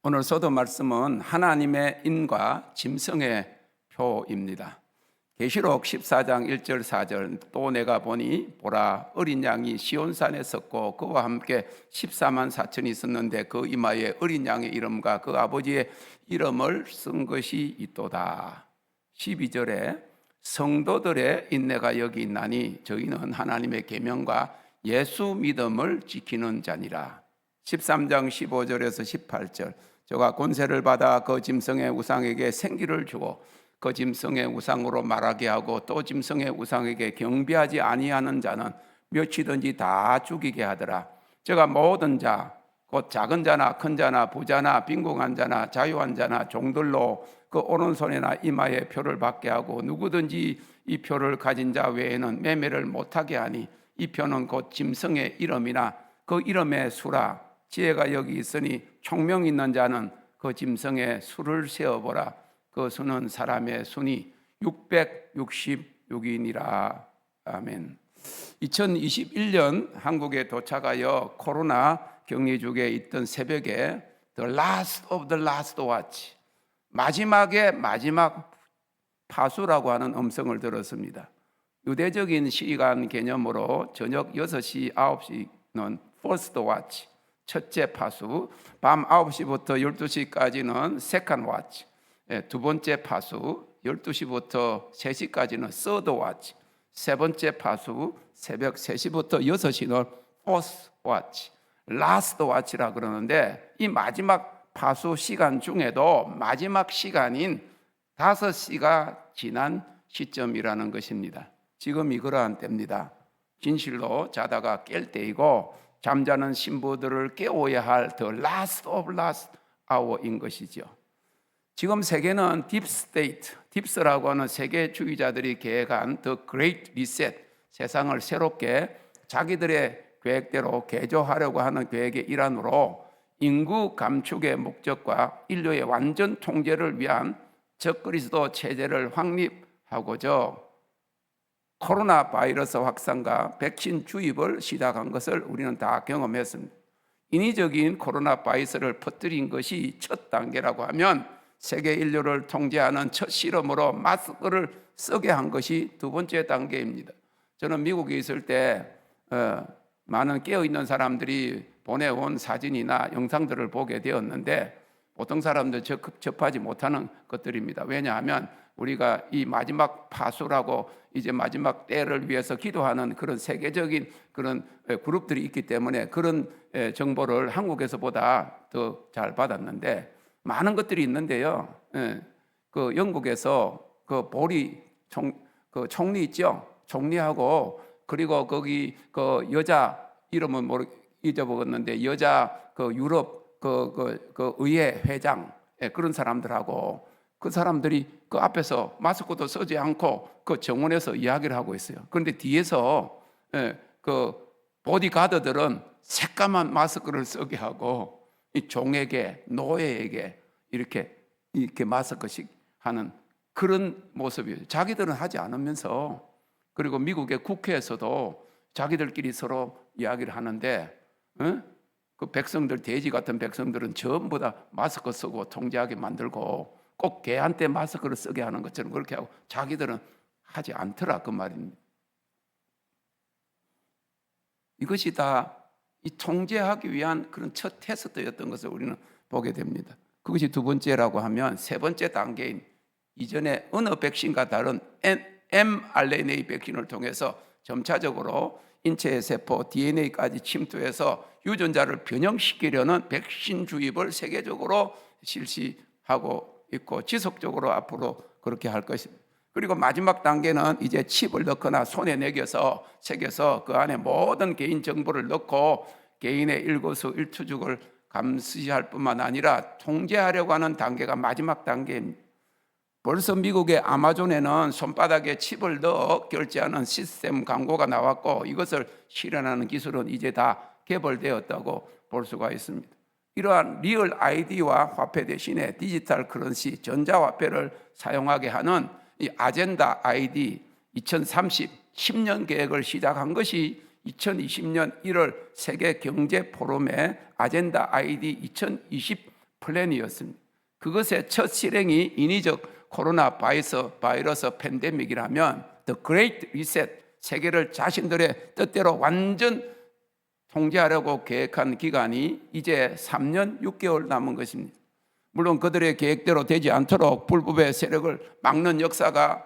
오늘 서도 말씀은 하나님의 인과 짐승의 표입니다. 계시록 14장 1절 4절 또 내가 보니 보라 어린 양이 시온산에 섰고 그와 함께 14만 4천이 있었는데 그 이마에 어린 양의 이름과 그 아버지의 이름을 쓴 것이 있도다. 12절에 성도들의 인내가 여기 있나니 저희는 하나님의 계명과 예수 믿음을 지키는 자니라. 13장 15절에서 18절 저가 권세를 받아 그 짐승의 우상에게 생기를 주고 그 짐승의 우상으로 말하게 하고 또 짐승의 우상에게 경배하지 아니하는 자는 몇이든지 다 죽이게 하더라. 저가 모든 자 곧 작은 자나 큰 자나 부자나 빈궁한 자나 자유한 자나 종들로 그 오른손이나 이마에 표를 받게 하고 누구든지 이 표를 가진 자 외에는 매매를 못하게 하니 이 표는 곧 짐승의 이름이나 그 이름의 수라. 지혜가 여기 있으니 총명 있는 자는 그 짐승의 수를 세어보라. 그 수는 사람의 수니 666이니라. 아멘. 2021년 한국에 도착하여 코로나 격리중에 있던 새벽에 The last of the last watch, 마지막의 마지막 파수라고 하는 음성을 들었습니다. 유대적인 시간 개념으로 저녁 6시, 9시는 first watch, 첫째 파수, 밤 9시부터 12시까지는 second watch, 두 번째 파수, 12시부터 3시까지는 third watch, 세 번째 파수, 새벽 3시부터 6시는 fourth watch, last watch라 그러는데 이 마지막 파수 시간 중에도 마지막 시간인 5시가 지난 시점이라는 것입니다. 지금 이러한 때입니다. 진실로 자다가 깰 때이고 잠자는 신부들을 깨워야 할 the last of last hour인 것이죠. 지금 세계는 딥스테이트, 딥스라고 하는 세계주의자들이 계획한 the great reset, 세상을 새롭게 자기들의 계획대로 개조하려고 하는 계획의 일환으로 인구 감축의 목적과 인류의 완전 통제를 위한 적그리스도 체제를 확립하고자 코로나 바이러스 확산과 백신 주입을 시작한 것을 우리는 다 경험했습니다. 인위적인 코로나 바이러스를 퍼뜨린 것이 첫 단계라고 하면 세계 인류를 통제하는 첫 실험으로 마스크를 쓰게 한 것이 두 번째 단계입니다. 저는 미국에 있을 때 많은 깨어있는 사람들이 보내온 사진이나 영상들을 보게 되었는데 보통 사람들 접하지 못하는 것들입니다. 왜냐하면 우리가 이 마지막 파수라고 이제 마지막 때를 위해서 기도하는 그런 세계적인 그런 그룹들이 있기 때문에 그런 정보를 한국에서보다 더 잘 받았는데 많은 것들이 있는데요. 그 영국에서 그 보리 총리 있죠? 총리하고 그리고 거기 그 여자 이름은 잊어먹었는데 여자 그 유럽 그 의회 회장 그런 사람들하고 그 사람들이 그 앞에서 마스크도 쓰지 않고 그 정원에서 이야기를 하고 있어요. 그런데 뒤에서 그 보디가드들은 새까만 마스크를 쓰게 하고 이 종에게 노예에게 이렇게 마스크씩 하는 그런 모습이에요. 자기들은 하지 않으면서 그리고 미국의 국회에서도 자기들끼리 서로 이야기를 하는데 그 백성들 돼지 같은 백성들은 전부 다 마스크 쓰고 통제하게 만들고 꼭 개한테 마스크를 쓰게 하는 것처럼 그렇게 하고 자기들은 하지 않더라 그 말입니다. 이것이 다 이 통제하기 위한 그런 첫 테스트였던 것을 우리는 보게 됩니다. 그것이 두 번째라고 하면 세 번째 단계인 이전에 어느 백신과 다른 mRNA 백신을 통해서 점차적으로 인체의 세포 DNA까지 침투해서 유전자를 변형시키려는 백신 주입을 세계적으로 실시하고 있고 지속적으로 앞으로 그렇게 할 것입니다. 그리고 마지막 단계는 이제 칩을 넣거나 손에 새겨서 그 안에 모든 개인 정보를 넣고 개인의 일거수일투족을 감시할 뿐만 아니라 통제하려고 하는 단계가 마지막 단계입니다. 벌써 미국의 아마존에는 손바닥에 칩을 넣어 결제하는 시스템 광고가 나왔고 이것을 실현하는 기술은 이제 다 개발되었다고 볼 수가 있습니다. 이러한 리얼 아이디와 화폐 대신에 디지털 커런시 전자화폐를 사용하게 하는 이 아젠다 ID 2030 10년 계획을 시작한 것이 2020년 1월 세계 경제 포럼의 아젠다 ID 2020 플랜이었습니다. 그것의 첫 실행이 인위적 코로나 바이러스 팬데믹이라면 The Great Reset, 세계를 자신들의 뜻대로 완전 통제하려고 계획한 기간이 이제 3년 6개월 남은 것입니다. 물론 그들의 계획대로 되지 않도록 불법의 세력을 막는 역사가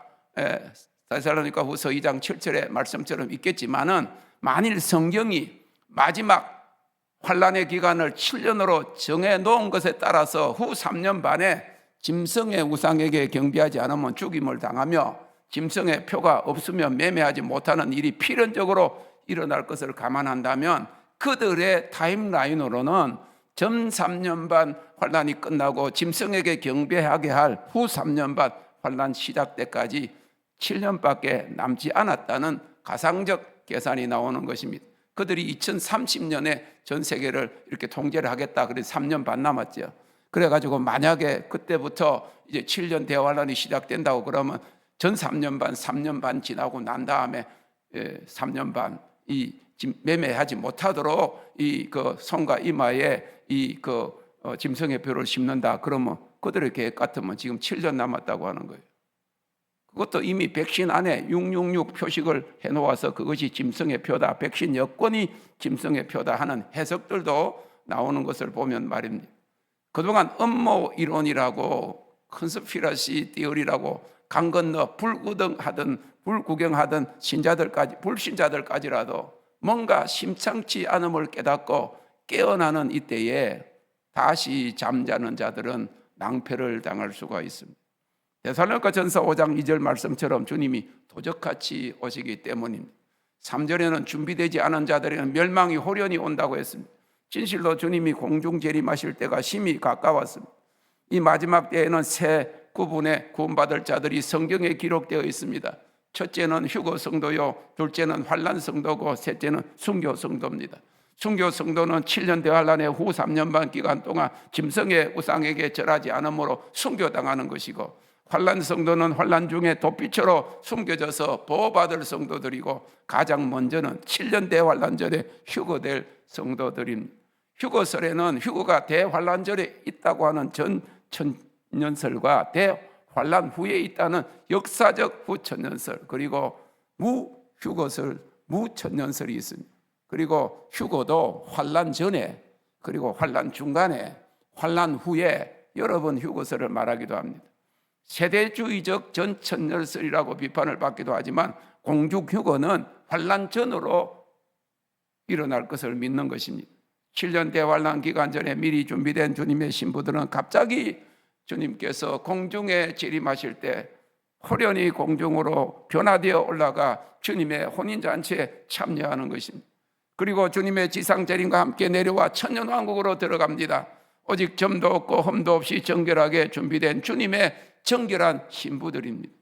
데살로니가 후서 2장 7절의 말씀처럼 있겠지만은, 만일 성경이 마지막 환란의 기간을 7년으로 정해 놓은 것에 따라서 후 3년 반에 짐승의 우상에게 경배하지 않으면 죽임을 당하며 짐승의 표가 없으면 매매하지 못하는 일이 필연적으로 일어날 것을 감안한다면, 그들의 타임라인으로는 전 3년 반 환란이 끝나고 짐승에게 경배하게 할 후 3년 반 환란 시작 때까지 7년밖에 남지 않았다는 가상적 계산이 나오는 것입니다. 그들이 2030년에 전 세계를 이렇게 통제를 하겠다, 그래서 3년 반 남았죠. 그래가지고 만약에 그때부터 이제 7년 대환란이 시작된다고 그러면 전 3년 반 지나고 난 다음에 3년 반 이 매매하지 못하도록 이 그 손과 이마에 이 그 짐승의 표를 심는다. 그러면 그들의 계획 같으면 지금 7년 남았다고 하는 거예요. 그것도 이미 백신 안에 666 표식을 해놓아서 그것이 짐승의 표다, 백신 여권이 짐승의 표다 하는 해석들도 나오는 것을 보면 말입니다. 그동안 음모 이론이라고 컨스피러시 티어리라고 강 건너 불구경하던 신자들까지, 불신자들까지라도 뭔가 심상치 않음을 깨닫고 깨어나는 이때에 다시 잠자는 자들은 낭패를 당할 수가 있습니다. 데살로니가전서 5장 2절 말씀처럼 주님이 도적같이 오시기 때문입니다. 3절에는 준비되지 않은 자들에게는 멸망이 호련히 온다고 했습니다. 진실로 주님이 공중 재림하실 때가 심히 가까웠습니다. 이 마지막 때에는 세 구분의 구원받을 자들이 성경에 기록되어 있습니다. 첫째는 휴거 성도요, 둘째는 환란 성도고, 셋째는 순교 성도입니다. 순교 성도는 7년 대환란의 후 3년 반 기간 동안 짐승의 우상에게 절하지 않으므로 순교당하는 것이고, 환란 성도는 환란 중에 도피처로 숨겨져서 보호받을 성도들이고, 가장 먼저는 7년 대환란절에 휴거될 성도들입니다. 휴거설에는 휴거가 대환란절에 있다고 하는 전 천년설과 대환란 후에 있다는 역사적 후천년설, 그리고 무휴거설, 무천년설이 있습니다. 그리고 휴거도 환란 전에, 그리고 환란 중간에, 환란 후에 여러 번 휴거설을 말하기도 합니다. 세대주의적 전천년설이라고 비판을 받기도 하지만, 공중휴거는 환란 전으로 일어날 것을 믿는 것입니다. 7년 대환란 기간 전에 미리 준비된 주님의 신부들은 갑자기 주님께서 공중에 재림하실 때 호련히 공중으로 변화되어 올라가 주님의 혼인잔치에 참여하는 것입니다. 그리고 주님의 지상재림과 함께 내려와 천년왕국으로 들어갑니다. 오직 점도 없고 흠도 없이 정결하게 준비된 주님의 정결한 신부들입니다.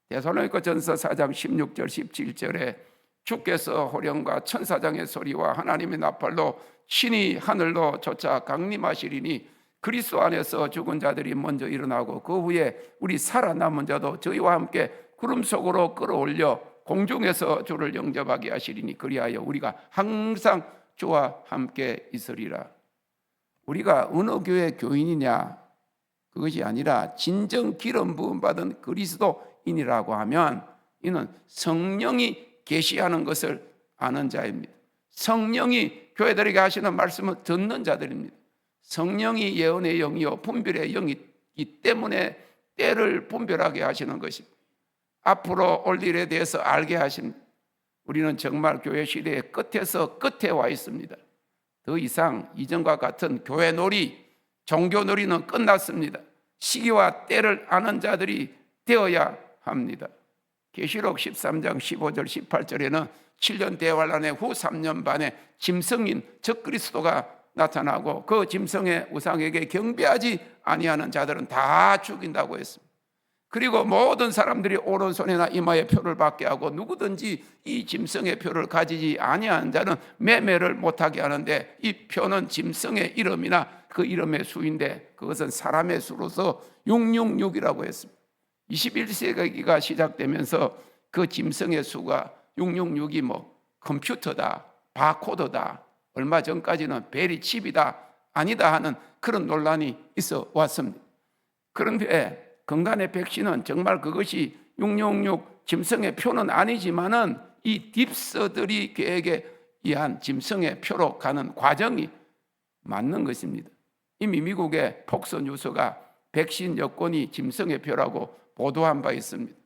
데살로니가전서 4장 16절 17절에 주께서 호령과 천사장의 소리와 하나님의 나팔로 신이 하늘로 쫓아 강림하시리니, 그리스도 안에서 죽은 자들이 먼저 일어나고 그 후에 우리 살아남은 자도 저희와 함께 구름 속으로 끌어올려 공중에서 주를 영접하게 하시리니, 그리하여 우리가 항상 주와 함께 있으리라. 우리가 어느 교회 교인이냐, 그것이 아니라 진정 기름 부음 받은 그리스도인이라고 하면 이는 성령이 계시하는 것을 아는 자입니다. 성령이 교회들에게 하시는 말씀을 듣는 자들입니다. 성령이 예언의 영이요 분별의 영이기 때문에 때를 분별하게 하시는 것입니다. 앞으로 올 일에 대해서 알게 하십니다. 우리는 정말 교회 시대의 끝에서 끝에 와 있습니다. 더 이상 이전과 같은 교회 놀이, 종교 놀이는 끝났습니다. 시기와 때를 아는 자들이 되어야 합니다. 계시록 13장 15절 18절에는 7년 대환란의 후 3년 반에 짐승인 적그리스도가 나타나고 그 짐승의 우상에게 경배하지 아니하는 자들은 다 죽인다고 했습니다. 그리고 모든 사람들이 오른손이나 이마에 표를 받게 하고, 누구든지 이 짐승의 표를 가지지 아니하는 자는 매매를 못하게 하는데, 이 표는 짐승의 이름이나 그 이름의 수인데 그것은 사람의 수로서 666이라고 했습니다. 21세기가 시작되면서 그 짐승의 수가 666이 뭐 컴퓨터다, 바코드다, 얼마 전까지는 베리칩이다, 아니다 하는 그런 논란이 있어 왔습니다. 그런데 건강의 백신은 정말 그것이 666 짐승의 표는 아니지만은 이 딥스들이 계획에 의한 짐승의 표로 가는 과정이 맞는 것입니다. 이미 미국의 폭스 뉴스가 백신 여권이 짐승의 표라고 보도한 바 있습니다.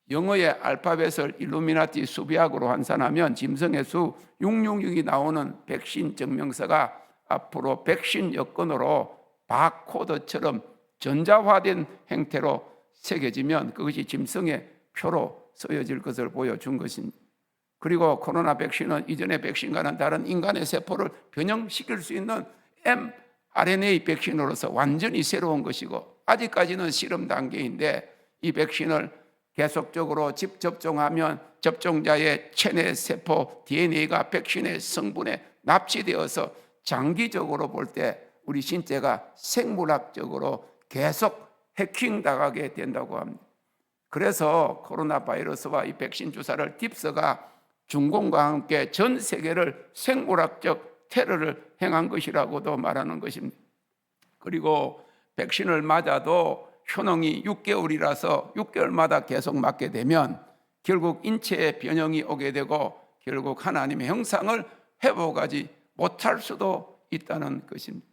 영어의 알파벳을 일루미나티 수비학으로 환산하면 짐승의 수 666이 나오는 백신 증명서가 앞으로 백신 여권으로 바코드처럼 전자화된 형태로 새겨지면 그것이 짐승의 표로 쓰여질 것을 보여준 것입니다. 그리고 코로나 백신은 이전의 백신과는 다른 인간의 세포를 변형시킬 수 있는 mRNA 백신으로서 완전히 새로운 것이고, 아직까지는 실험 단계인데 이 백신을 계속적으로 접종하면 접종자의 체내 세포 DNA가 백신의 성분에 납치되어서 장기적으로 볼 때 우리 신체가 생물학적으로 계속 해킹당하게 된다고 합니다. 그래서 코로나 바이러스와 이 백신 주사를 딥스가 중공과 함께 전 세계를 생물학적 테러를 행한 것이라고도 말하는 것입니다. 그리고 백신을 맞아도 효능이 6개월이라서 6개월마다 계속 맞게 되면 결국 인체에 변형이 오게 되고 결국 하나님의 형상을 회복하지 못할 수도 있다는 것입니다.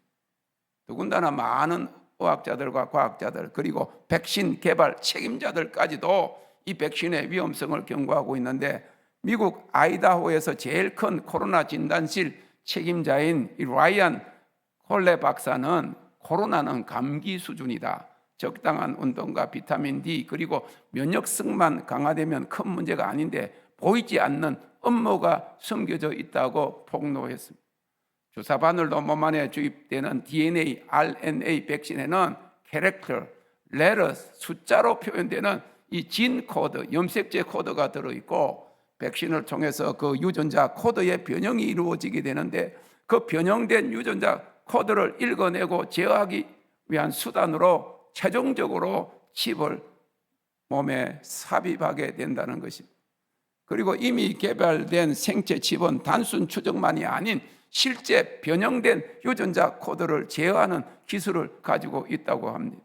더군다나 많은 의학자들과 과학자들 그리고 백신 개발 책임자들까지도 이 백신의 위험성을 경고하고 있는데, 미국 아이다호에서 제일 큰 코로나 진단실 책임자인 라이언 홀레 박사는 코로나는 감기 수준이다. 적당한 운동과 비타민 D 그리고 면역성만 강화되면 큰 문제가 아닌데 보이지 않는 음모가 숨겨져 있다고 폭로했습니다. 주사 바늘로 몸 안에 주입되는 DNA, RNA 백신에는 캐릭터, 레터, 숫자로 표현되는 이 진 코드, 염색체 코드가 들어있고 백신을 통해서 그 유전자 코드의 변형이 이루어지게 되는데 그 변형된 유전자 코드를 읽어내고 제어하기 위한 수단으로 최종적으로 칩을 몸에 삽입하게 된다는 것입니다. 그리고 이미 개발된 생체 칩은 단순 추적만이 아닌 실제 변형된 유전자 코드를 제어하는 기술을 가지고 있다고 합니다.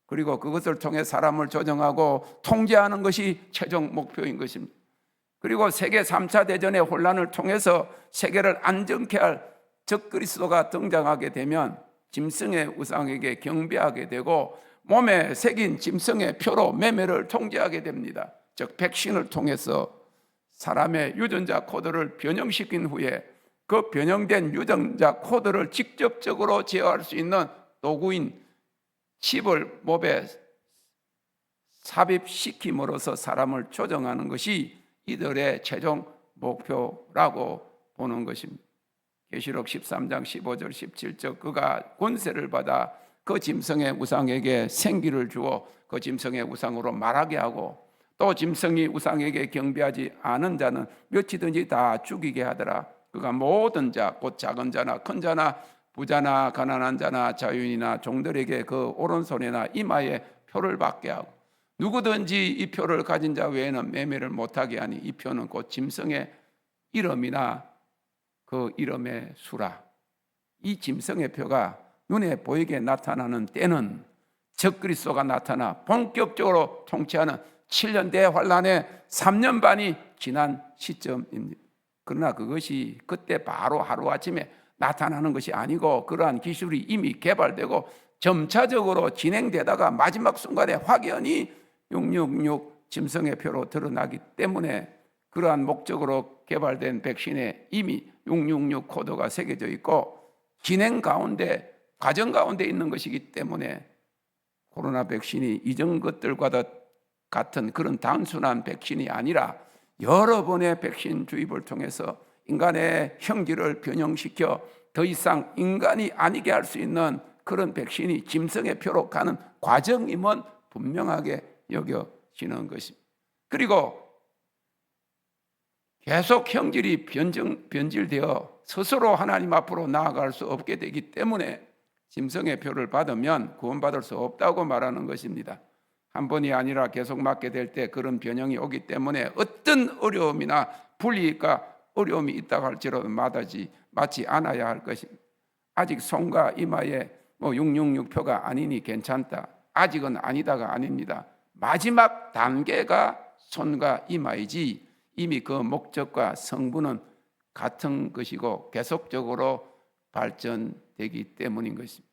그리고 그것을 통해 사람을 조정하고 통제하는 것이 최종 목표인 것입니다. 그리고 세계 3차 대전의 혼란을 통해서 세계를 안정케 할 적그리스도가 등장하게 되면 짐승의 우상에게 경배하게 되고 몸에 새긴 짐승의 표로 매매를 통제하게 됩니다. 즉 백신을 통해서 사람의 유전자 코드를 변형시킨 후에 그 변형된 유전자 코드를 직접적으로 제어할 수 있는 도구인 칩을 몸에 삽입시킴으로써 사람을 조정하는 것이 이들의 최종 목표라고 보는 것입니다. 계시록 13장 15절 17절 그가 권세를 받아 그 짐승의 우상에게 생기를 주어 그 짐승의 우상으로 말하게 하고 또 짐승이 우상에게 경배하지 않은 자는 몇이든지 다 죽이게 하더라. 그가 모든 자 곧 작은 자나 큰 자나 부자나 가난한 자나 자유인이나 종들에게 그 오른손이나 이마에 표를 받게 하고 누구든지 이 표를 가진 자 외에는 매매를 못하게 하니 이 표는 곧 짐승의 이름이나 그 이름의 수라. 이 짐승의 표가 눈에 보이게 나타나는 때는 적그리스도가 나타나 본격적으로 통치하는 7년 대환란의 3년 반이 지난 시점입니다. 그러나 그것이 그때 바로 하루아침에 나타나는 것이 아니고 그러한 기술이 이미 개발되고 점차적으로 진행되다가 마지막 순간에 확연히 666 짐승의 표로 드러나기 때문에 그러한 목적으로 개발된 백신에 이미 666 코드가 새겨져 있고 진행 가운데 과정 가운데 있는 것이기 때문에 코로나 백신이 이전 것들과 같은 그런 단순한 백신이 아니라 여러 번의 백신 주입을 통해서 인간의 형질을 변형시켜 더 이상 인간이 아니게 할 수 있는 그런 백신이 짐승의 표로 가는 과정임은 분명하게 여겨지는 것입니다. 그리고 계속 형질이 변질되어 스스로 하나님 앞으로 나아갈 수 없게 되기 때문에 짐승의 표를 받으면 구원받을 수 없다고 말하는 것입니다. 한 번이 아니라 계속 맞게 될 때 그런 변형이 오기 때문에 어떤 어려움이나 불이익과 어려움이 있다고 할지라도 맞지 않아야 할 것입니다. 아직 손과 이마에 666표가 아니니 괜찮다. 아직은 아니다가 아닙니다. 마지막 단계가 손과 이마이지 이미 그 목적과 성분은 같은 것이고 계속적으로 발전되기 때문인 것입니다.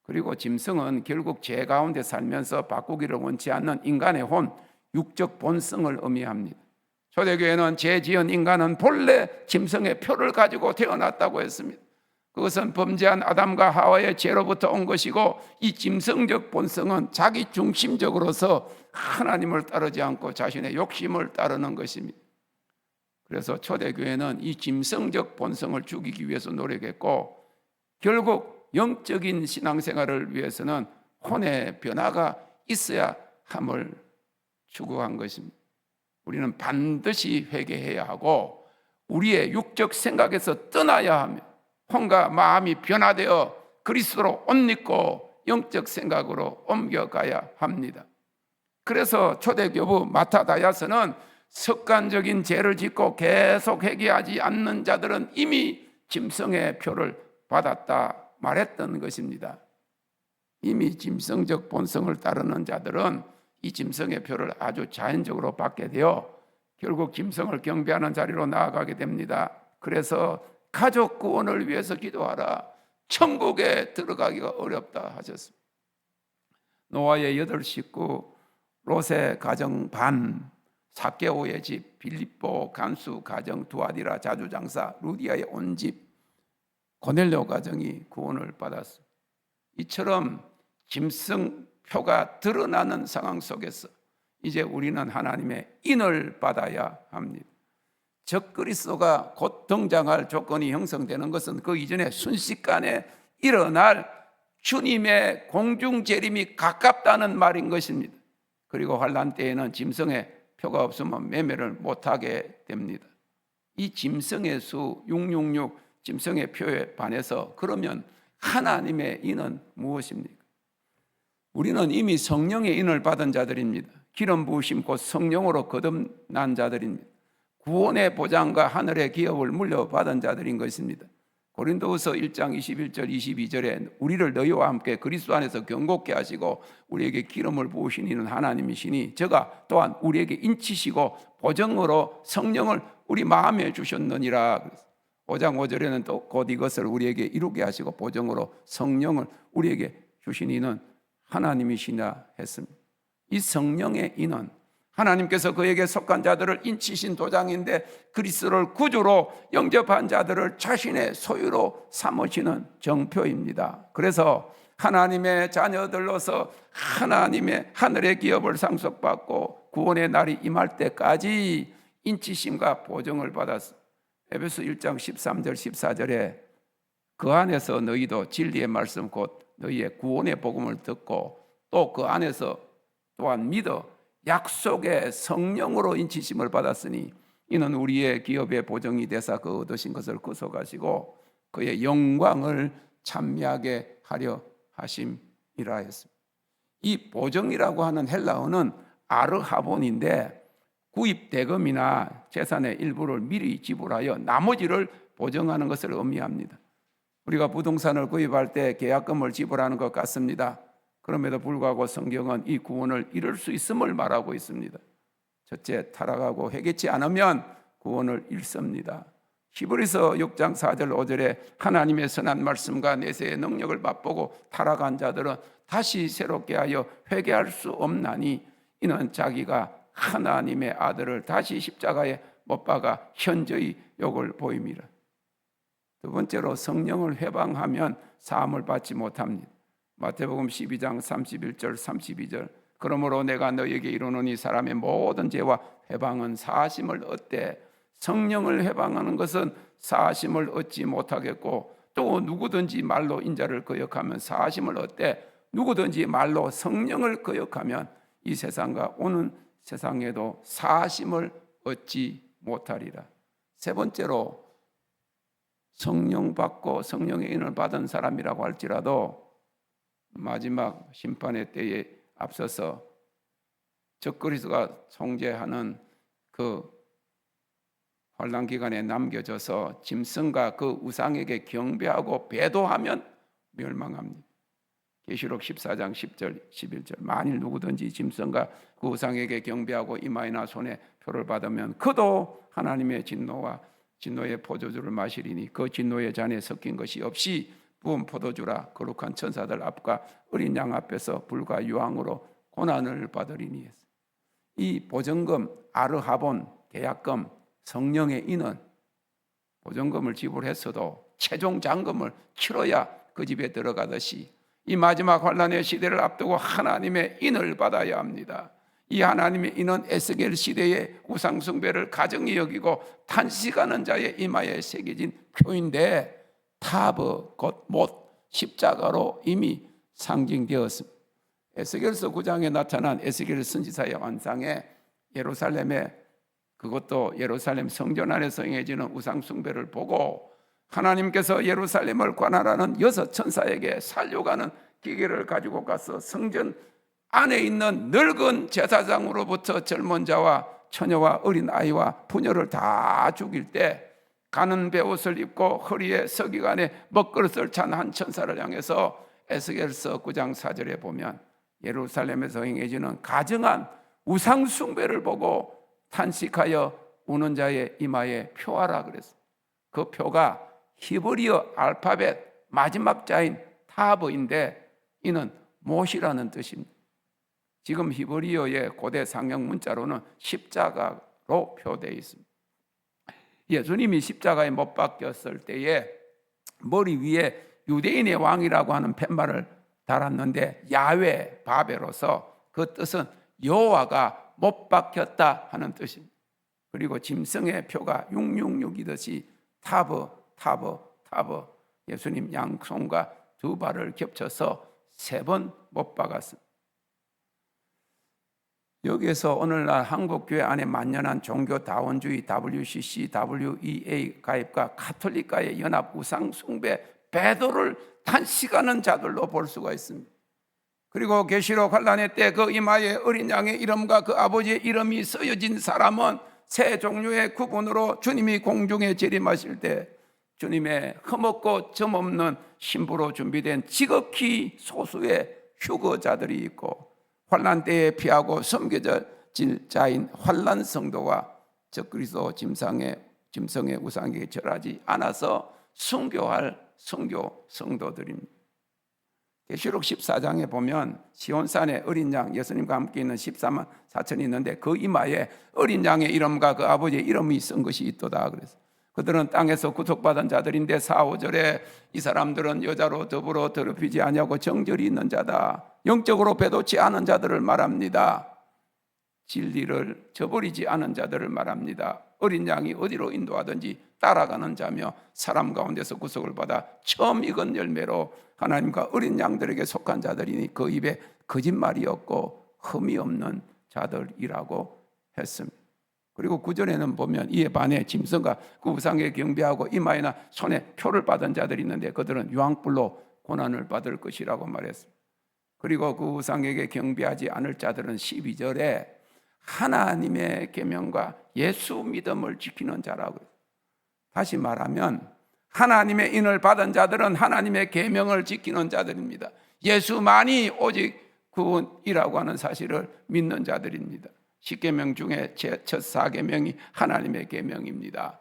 그리고 짐승은 결국 죄 가운데 살면서 바꾸기를 원치 않는 인간의 혼, 육적 본성을 의미합니다. 초대교회는 죄 지은 인간은 본래 짐승의 표를 가지고 태어났다고 했습니다. 그것은 범죄한 아담과 하와의 죄로부터 온 것이고 이 짐승적 본성은 자기 중심적으로서 하나님을 따르지 않고 자신의 욕심을 따르는 것입니다. 그래서 초대교회는 이 짐승적 본성을 죽이기 위해서 노력했고 결국 영적인 신앙생활을 위해서는 혼의 변화가 있어야 함을 추구한 것입니다. 우리는 반드시 회개해야 하고 우리의 육적 생각에서 떠나야 하며 혼과 마음이 변화되어 그리스도로 옷 입고 영적 생각으로 옮겨가야 합니다. 그래서 초대교부 마타다야서는 습관적인 죄를 짓고 계속 회개하지 않는 자들은 이미 짐승의 표를 받았다 말했던 것입니다. 이미 짐승적 본성을 따르는 자들은 이 짐승의 표를 아주 자연적으로 받게 되어 결국 짐승을 경배하는 자리로 나아가게 됩니다. 그래서 가족 구원을 위해서 기도하라. 천국에 들어가기가 어렵다 하셨습니다. 노아의 8식구, 롯의 가정 반, 사케오의 집, 빌립보 간수 가정, 두아디라 자주장사, 루디아의 온 집, 고넬료 가정이 구원을 받았습니다. 이처럼 짐승표가 드러나는 상황 속에서 이제 우리는 하나님의 인을 받아야 합니다. 적그리스도가 곧 등장할 조건이 형성되는 것은 그 이전에 순식간에 일어날 주님의 공중재림이 가깝다는 말인 것입니다. 그리고 환난 때에는 짐승의 표가 없으면 매매를 못하게 됩니다. 이 짐승의 수 666 짐승의 표에 반해서 그러면 하나님의 인은 무엇입니까? 우리는 이미 성령의 인을 받은 자들입니다. 기름 부으심 곧 성령으로 거듭난 자들입니다. 구원의 보장과 하늘의 기업을 물려받은 자들인 것입니다. 고린도후서 1장 21절 22절에 우리를 너희와 함께 그리스도 안에서 경고케 하시고 우리에게 기름을 부으신 이는 하나님이시니 저가 또한 우리에게 인치시고 보정으로 성령을 우리 마음에 주셨느니라. 5장 5절에는 또 곧 이것을 우리에게 이루게 하시고 보정으로 성령을 우리에게 주신 이는 하나님이시나 했습니다. 이 성령의 인은 하나님께서 그에게 속한 자들을 인치신 도장인데 그리스도를 구주로 영접한 자들을 자신의 소유로 삼으시는 정표입니다. 그래서 하나님의 자녀들로서 하나님의 하늘의 기업을 상속받고 구원의 날이 임할 때까지 인치심과 보정을 받았습니다. 에베소 1장 13절 14절에 그 안에서 너희도 진리의 말씀 곧 너희의 구원의 복음을 듣고 또 그 안에서 또한 믿어 약속의 성령으로 인치심을 받았으니 이는 우리의 기업의 보정이 되사 그 얻으신 것을 구속하시고 그의 영광을 찬미하게 하려 하심이라 했습니다. 이 보정이라고 하는 헬라어는 아르하본인데 구입 대금이나 재산의 일부를 미리 지불하여 나머지를 보정하는 것을 의미합니다. 우리가 부동산을 구입할 때 계약금을 지불하는 것 같습니다. 그럼에도 불구하고 성경은 이 구원을 이룰 수 있음을 말하고 있습니다. 첫째, 타락하고 회개치 않으면 구원을 잃습니다. 히브리서 6장 4절 5절에 하나님의 선한 말씀과 내세의 능력을 맛보고 타락한 자들은 다시 새롭게 하여 회개할 수 없나니 이는 자기가 하나님의 아들을 다시 십자가에 못 박아 현저히 욕을 보임이라. 두 번째로 성령을 회방하면 사함을 받지 못합니다. 마태복음 12장 31절 32절 그러므로 내가 너희에게 이르노니 사람의 모든 죄와 회방은 사하심을 얻되 성령을 회방하는 것은 사하심을 얻지 못하겠고 또 누구든지 말로 인자를 거역하면 사하심을 얻되 누구든지 말로 성령을 거역하면 이 세상과 오는 세상에도 사하심을 얻지 못하리라. 세 번째로 성령 받고 성령의 인을 받은 사람이라고 할지라도 마지막 심판의 때에 앞서서 적그리스도가 통제하는 그 환란 기간에 남겨져서 짐승과 그 우상에게 경배하고 배도하면 멸망합니다. 계시록 14장 10절 11절 만일 누구든지 짐승과 그 우상에게 경배하고 이마에나 손에 표를 받으면 그도 하나님의 진노의 포도주를 마시리니 그 진노의 잔에 섞인 것이 없이 부은 포도주라 거룩한 천사들 앞과 어린 양 앞에서 불과 유황으로 고난을 받으리니 했어요. 이 보증금, 아르하본, 계약금, 성령의 인은 보증금을 지불했어도 최종 잔금을 치러야 그 집에 들어가듯이 이 마지막 환란의 시대를 앞두고 하나님의 인을 받아야 합니다. 이 하나님의 인은 에스겔 시대의 우상 숭배를 가정히 여기고 탄식하는 자의 이마에 새겨진 표인데 타브 곧 못 십자가로 이미 상징되었습니다. 에스겔서 9장에 나타난 에스겔 선지자의 환상에 예루살렘에 그것도 예루살렘 성전 안에서 행해지는 우상 숭배를 보고 하나님께서 예루살렘을 관할하는 6 천사에게 살려가는 기계를 가지고 가서 성전 안에 있는 늙은 제사장으로부터 젊은 자와 처녀와 어린 아이와 부녀를 다 죽일 때 가는 베옷을 입고 허리에 서기관에 먹그릇을 찬 한 천사를 향해서 에스겔서 9장 4절에 보면 예루살렘에서 행해지는 가증한 우상 숭배를 보고 탄식하여 우는 자의 이마에 표하라 그랬어요. 그 표가 히브리어 알파벳 마지막 자인 타브인데 이는 못이라는 뜻입니다. 지금 히브리어의 고대 상형 문자로는 십자가로 표되어 있습니다. 예수님이 십자가에 못 박혔을 때에 머리 위에 유대인의 왕이라고 하는 팻말을 달았는데 야훼 바베로서 그 뜻은 여호와가 못 박혔다 하는 뜻입니다. 그리고 짐승의 표가 666이듯이 타브 예수님 양손과 두 발을 겹쳐서 3번 못 박았습니다. 여기에서 오늘날 한국교회 안에 만연한 종교다원주의 WCC, WEA 가입과 가톨릭과의 연합 우상 숭배 배도를 탄식하는 자들로 볼 수가 있습니다. 그리고 계시록 환란의 때 그 이마에 어린 양의 이름과 그 아버지의 이름이 쓰여진 사람은 세 종류의 구분으로 주님이 공중에 재림하실 때 주님의 흠없고 점없는 신부로 준비된 지극히 소수의 휴거자들이 있고 환란 때에 피하고 섬겨질 자인 환란 성도와 적그리스도 짐승의 우상에게 절하지 않아서 순교할 순교 성도들입니다. 계시록 14장에 보면 시온산에 어린 양 예수님과 함께 있는 14만 4천이 있는데 그 이마에 어린 양의 이름과 그 아버지의 이름이 쓴 것이 있도다 그래서 그들은 땅에서 구속받은 자들인데 4, 5절에 이 사람들은 여자로 더불어 더럽히지 아니하고 정절이 있는 자다. 영적으로 배도치 않은 자들을 말합니다. 진리를 저버리지 않은 자들을 말합니다. 어린 양이 어디로 인도하든지 따라가는 자며 사람 가운데서 구속을 받아 처음 익은 열매로 하나님과 어린 양들에게 속한 자들이니 그 입에 거짓말이 없고 흠이 없는 자들이라고 했습니다. 그리고 9절에는 보면 이에 반해 짐승과 그 우상에 경배하고 이마에나 손에 표를 받은 자들이 있는데 그들은 유황불로 고난을 받을 것이라고 말했습니다. 그리고 그 우상에게 경배하지 않을 자들은 12절에 하나님의 계명과 예수 믿음을 지키는 자라고. 다시 말하면 하나님의 인을 받은 자들은 하나님의 계명을 지키는 자들입니다. 예수만이 오직 구원이라고 하는 사실을 믿는 자들입니다. 10계명 중에 첫 4계명이 하나님의 계명입니다.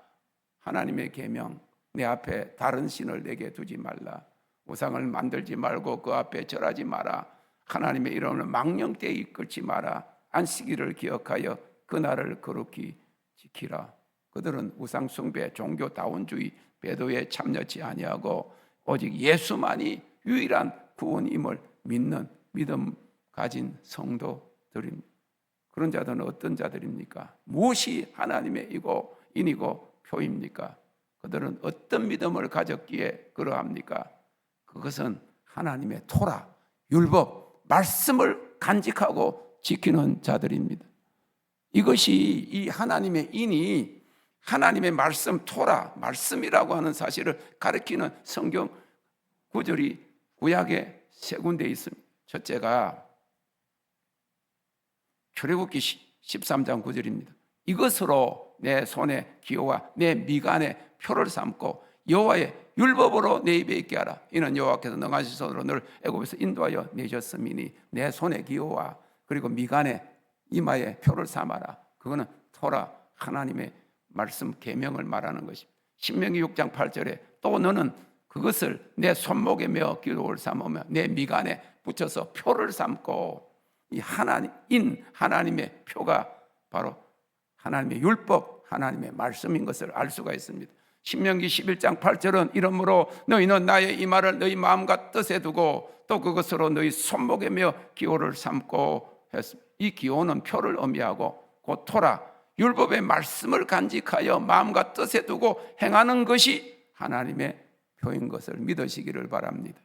하나님의 계명, 내 앞에 다른 신을 내게 두지 말라. 우상을 만들지 말고 그 앞에 절하지 마라. 하나님의 이름을 망령되이 이끌지 마라. 안식일을 기억하여 그날을 거룩히 지키라. 그들은 우상 숭배, 종교 다원주의, 배도에 참여치 아니하고 오직 예수만이 유일한 구원임을 믿는 믿음 가진 성도들입니다. 그런 자들은 어떤 자들입니까? 무엇이 하나님의 인이고 표입니까? 그들은 어떤 믿음을 가졌기에 그러합니까? 그것은 하나님의 토라, 율법, 말씀을 간직하고 지키는 자들입니다. 이것이 이 하나님의 인이 하나님의 말씀, 토라, 말씀이라고 하는 사실을 가리키는 성경 구절이 구약에 3군데 있습니다. 첫째가 출애굽기 13장 9절입니다. 이것으로 내 손에 기호와 내 미간에 표를 삼고 여호와의 율법으로 내 입에 있게 하라. 이는 여호와께서 능하신 손으로 너를 애굽에서 인도하여 내셨음이니 내 손에 기호와 그리고 미간에 이마에 표를 삼아라. 그거는 토라 하나님의 말씀 계명을 말하는 것입니다. 신명기 6장 8절에 또 너는 그것을 내 손목에 메어 기호를 삼으며 내 미간에 붙여서 표를 삼고 이 하나님의 표가 바로 하나님의 율법, 하나님의 말씀인 것을 알 수가 있습니다. 신명기 11장 8절은 이러므로 너희는 나의 이 말을 너희 마음과 뜻에 두고 또 그것으로 너희 손목에 메어 기호를 삼고 했습니다. 이 기호는 표를 의미하고 곧 토라 율법의 말씀을 간직하여 마음과 뜻에 두고 행하는 것이 하나님의 표인 것을 믿으시기를 바랍니다.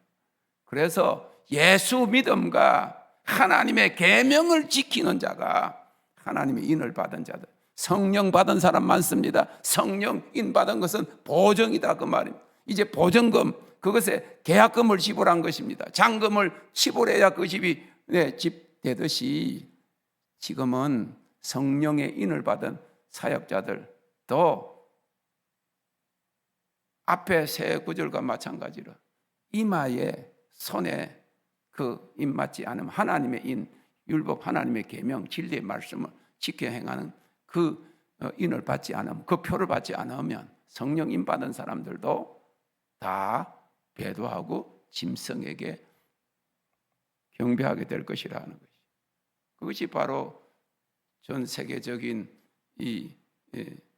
그래서 예수 믿음과 하나님의 계명을 지키는 자가 하나님의 인을 받은 자들, 성령 받은 사람 많습니다. 성령인 받은 것은 보증이다 그 말입니다. 이제 보증금, 그것에 계약금을 지불한 것입니다. 잔금을 지불해야 그 집이 집되듯이 지금은 성령의 인을 받은 사역자들도 앞에 세 구절과 마찬가지로 이마에 손에 그 인 맞지 않으면 하나님의 인, 율법 하나님의 계명, 진리의 말씀을 지켜 행하는 그 인을 받지 않으면, 그 표를 받지 않으면 성령 인 받은 사람들도 다 배도하고 짐승에게 경배하게 될 것이라는 것이. 그것이 바로 전 세계적인 이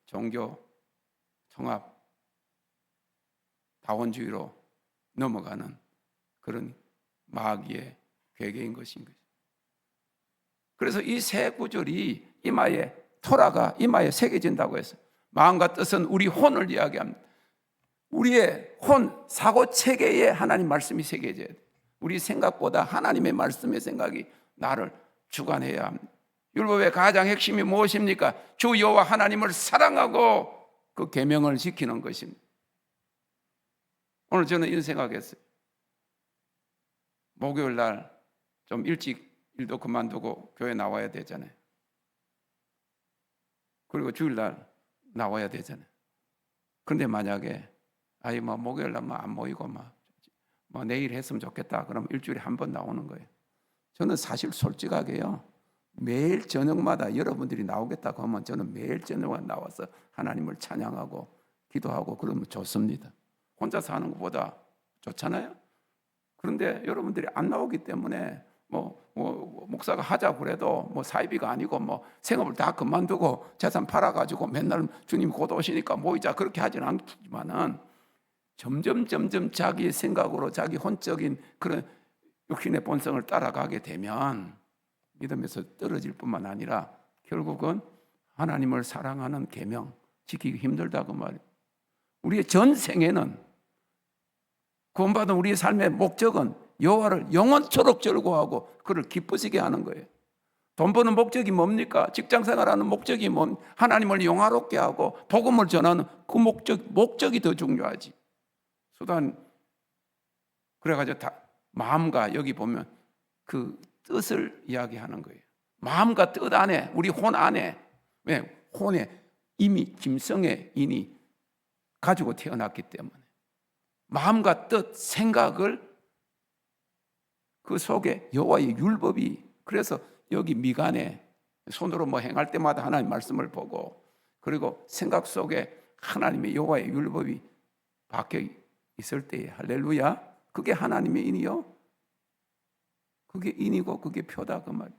종교 통합 다원주의로 넘어가는 그런 마귀의 괴계인 것인 것입니다. 그래서 이 세 구절이 이마에 토라가 이마에 새겨진다고 했어요. 마음과 뜻은 우리 혼을 이야기합니다. 우리의 혼, 사고 체계에 하나님 말씀이 새겨져야 돼요. 우리 생각보다 하나님의 말씀의 생각이 나를 주관해야 합니다. 율법의 가장 핵심이 무엇입니까? 주 여호와 하나님을 사랑하고 그 계명을 지키는 것입니다. 오늘 저는 이런 생각했어요. 목요일 날 좀 일찍 일도 그만두고 교회 나와야 되잖아요. 그리고 주일 날 나와야 되잖아요. 그런데 만약에 목요일 날 안 모이고 내일 했으면 좋겠다. 그럼 일주일에 한 번 나오는 거예요. 저는 사실 솔직하게요. 매일 저녁마다 여러분들이 나오겠다고 하면 저는 매일 저녁마다 나와서 하나님을 찬양하고 기도하고 그러면 좋습니다. 혼자서 하는 것보다 좋잖아요. 그런데 여러분들이 안 나오기 때문에 목사가 하자고 그래도 사이비가 아니고 생업을 다 그만두고 재산 팔아가지고 맨날 주님 곧 오시니까 모이자 그렇게 하지는 않지만은 점점 자기 생각으로 자기 혼적인 그런 육신의 본성을 따라가게 되면 믿음에서 떨어질 뿐만 아니라 결국은 하나님을 사랑하는 계명 지키기 힘들다고 말이에요. 우리의 전생에는 구원받은 우리의 삶의 목적은 여호와를 영원토록 즐거워하고 그를 기쁘시게 하는 거예요. 돈 버는 목적이 뭡니까? 직장생활하는 목적이 하나님을 영화롭게 하고 복음을 전하는 그 목적이 더 중요하지. 수단 그래가지고 마음과 여기 보면 그 뜻을 이야기하는 거예요. 마음과 뜻 안에 우리 혼 안에 혼에 이미 짐승의 인이 가지고 태어났기 때문에 마음과 뜻, 생각을 그 속에 여호와의 율법이 그래서 여기 미간에 손으로 행할 때마다 하나님 말씀을 보고 그리고 생각 속에 하나님의 여호와의 율법이 박혀 있을 때에 할렐루야 그게 하나님의 인이요. 그게 인이고 그게 표다 그 말.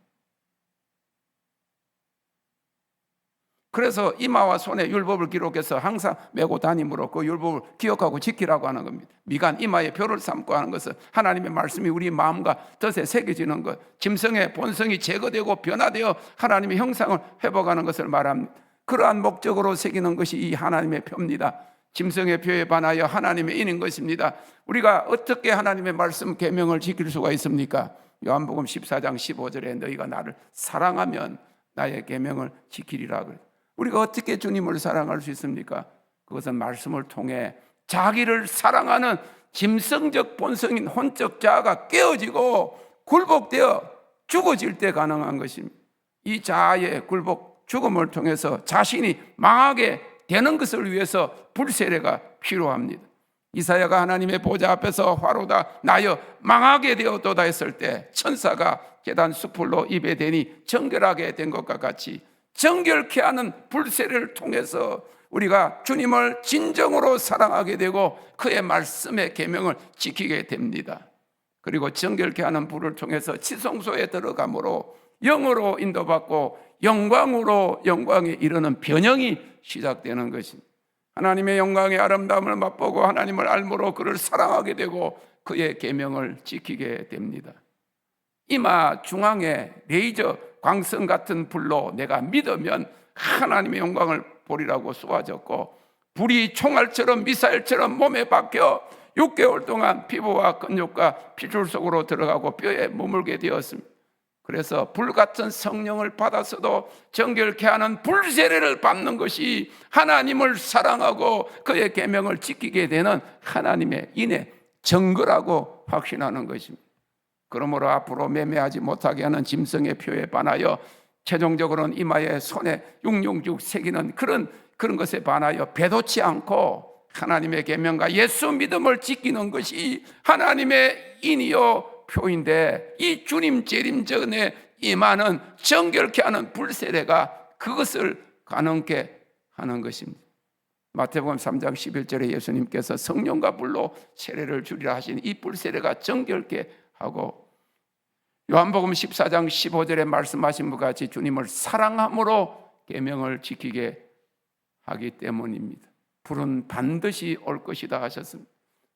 그래서 이마와 손에 율법을 기록해서 항상 메고 다니므로 그 율법을 기억하고 지키라고 하는 겁니다. 미간 이마에 표를 삼고 하는 것은 하나님의 말씀이 우리 마음과 뜻에 새겨지는 것, 짐승의 본성이 제거되고 변화되어 하나님의 형상을 회복하는 것을 말합니다. 그러한 목적으로 새기는 것이 이 하나님의 표입니다. 짐승의 표에 반하여 하나님의 인인 것입니다. 우리가 어떻게 하나님의 말씀 계명을 지킬 수가 있습니까? 요한복음 14장 15절에 너희가 나를 사랑하면 나의 계명을 지키리라 그래요. 우리가 어떻게 주님을 사랑할 수 있습니까? 그것은 말씀을 통해 자기를 사랑하는 짐승적 본성인 혼적 자아가 깨어지고 굴복되어 죽어질 때 가능한 것입니다. 이 자아의 굴복 죽음을 통해서 자신이 망하게 되는 것을 위해서 불세례가 필요합니다. 이사야가 하나님의 보좌 앞에서 화로다 나여 망하게 되었도다 했을 때 천사가 계단 수풀로 입에 대니 정결하게 된 것과 같이 정결케 하는 불세례를 통해서 우리가 주님을 진정으로 사랑하게 되고 그의 말씀의 계명을 지키게 됩니다. 그리고 정결케 하는 불을 통해서 지성소에 들어감으로 영으로 인도받고 영광으로 영광에 이르는 변형이 시작되는 것입니다. 하나님의 영광의 아름다움을 맛보고 하나님을 알므로 그를 사랑하게 되고 그의 계명을 지키게 됩니다. 이마 중앙에 레이저 광선 같은 불로 내가 믿으면 하나님의 영광을 보리라고 쏘아졌고 불이 총알처럼 미사일처럼 몸에 박혀 6개월 동안 피부와 근육과 피줄 속으로 들어가고 뼈에 머물게 되었습니다. 그래서 불같은 성령을 받아서도 정결케 하는 불세례를 받는 것이 하나님을 사랑하고 그의 계명을 지키게 되는 하나님의 인의 증거라고 확신하는 것입니다. 그러므로 앞으로 매매하지 못하게 하는 짐승의 표에 반하여 최종적으로는 이마에 손에 666 새기는 그런 것에 반하여 배도치 않고 하나님의 계명과 예수 믿음을 지키는 것이 하나님의 인이요 표인데, 이 주님 재림 전에 임하는 정결케 하는 불세례가 그것을 가능케 하는 것입니다. 마태복음 3장 11절에 예수님께서 성령과 불로 세례를 주리라 하신 이 불세례가 정결케 하고, 요한복음 14장 15절에 말씀하신 것 같이 주님을 사랑함으로 계명을 지키게 하기 때문입니다. 불은 반드시 올 것이다 하셨습니다.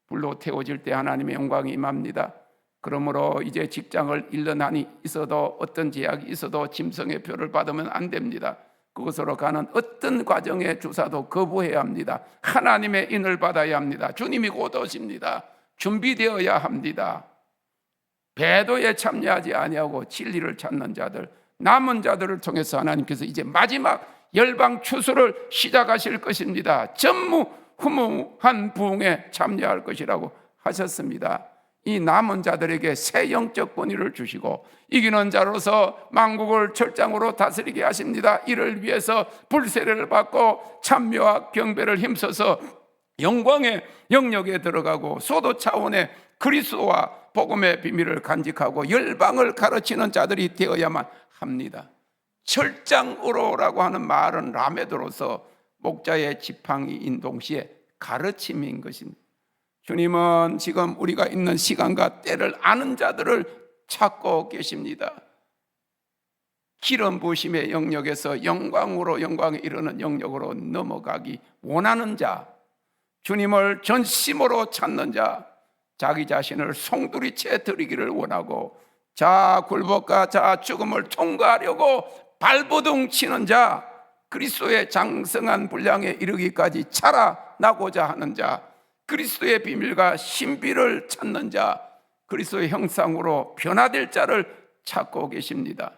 불로 태워질 때 하나님의 영광이 임합니다. 그러므로 이제 직장을 잃는 한이 있어도 어떤 제약이 있어도 짐승의 표를 받으면 안 됩니다. 그곳으로 가는 어떤 과정의 주사도 거부해야 합니다. 하나님의 인을 받아야 합니다. 주님이 곧 오십니다. 준비되어야 합니다. 배도에 참여하지 아니하고 진리를 찾는 자들, 남은 자들을 통해서 하나님께서 이제 마지막 열방 추수를 시작하실 것입니다. 전무후무한 부흥에 참여할 것이라고 하셨습니다. 이 남은 자들에게 새 영적 권위를 주시고 이기는 자로서 만국을 철장으로 다스리게 하십니다. 이를 위해서 불세례를 받고 참여와 경배를 힘써서 영광의 영역에 들어가고 소도 차원의 그리스도와 복음의 비밀을 간직하고 열방을 가르치는 자들이 되어야만 합니다. 철장으로라고 하는 말은 라메도로서 목자의 지팡이인 동시에 가르침인 것입니다. 주님은 지금 우리가 있는 시간과 때를 아는 자들을 찾고 계십니다. 기름 부으심의 영역에서 영광으로 영광에 이르는 영역으로 넘어가기 원하는 자, 주님을 전심으로 찾는 자, 자기 자신을 송두리째 드리기를 원하고 자 굴복과 자 죽음을 통과하려고 발버둥 치는 자, 그리스도의 장성한 분량에 이르기까지 자라나고자 하는 자, 그리스도의 비밀과 신비를 찾는 자, 그리스도의 형상으로 변화될 자를 찾고 계십니다.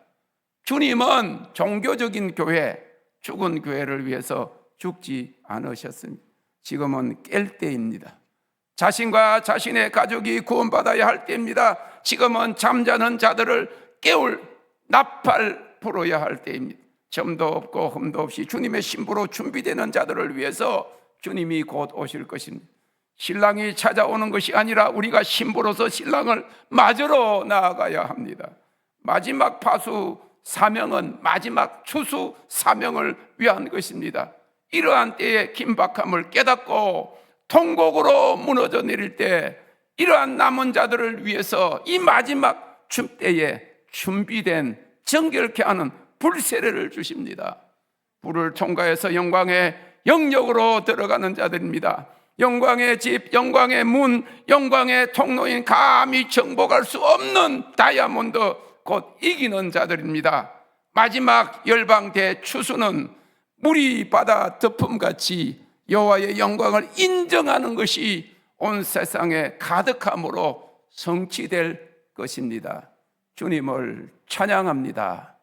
주님은 종교적인 교회, 죽은 교회를 위해서 죽지 않으셨습니다. 지금은 깰 때입니다. 자신과 자신의 가족이 구원받아야 할 때입니다. 지금은 잠자는 자들을 깨울 나팔 불어야 할 때입니다. 점도 없고 흠도 없이 주님의 신부로 준비되는 자들을 위해서 주님이 곧 오실 것입니다. 신랑이 찾아오는 것이 아니라 우리가 신부로서 신랑을 맞으러 나아가야 합니다. 마지막 파수 사명은 마지막 추수 사명을 위한 것입니다. 이러한 때의 긴박함을 깨닫고 통곡으로 무너져 내릴 때 이러한 남은 자들을 위해서 이 마지막 춤때에 준비된 정결케 하는 불세례를 주십니다. 불을 통과해서 영광의 영역으로 들어가는 자들입니다. 영광의 집, 영광의 문, 영광의 통로인 감히 정복할 수 없는 다이아몬드, 곧 이기는 자들입니다. 마지막 열방 대추수는 물이 바다 덮음같이 여호와의 영광을 인정하는 것이 온 세상에 가득함으로 성취될 것입니다. 주님을 찬양합니다.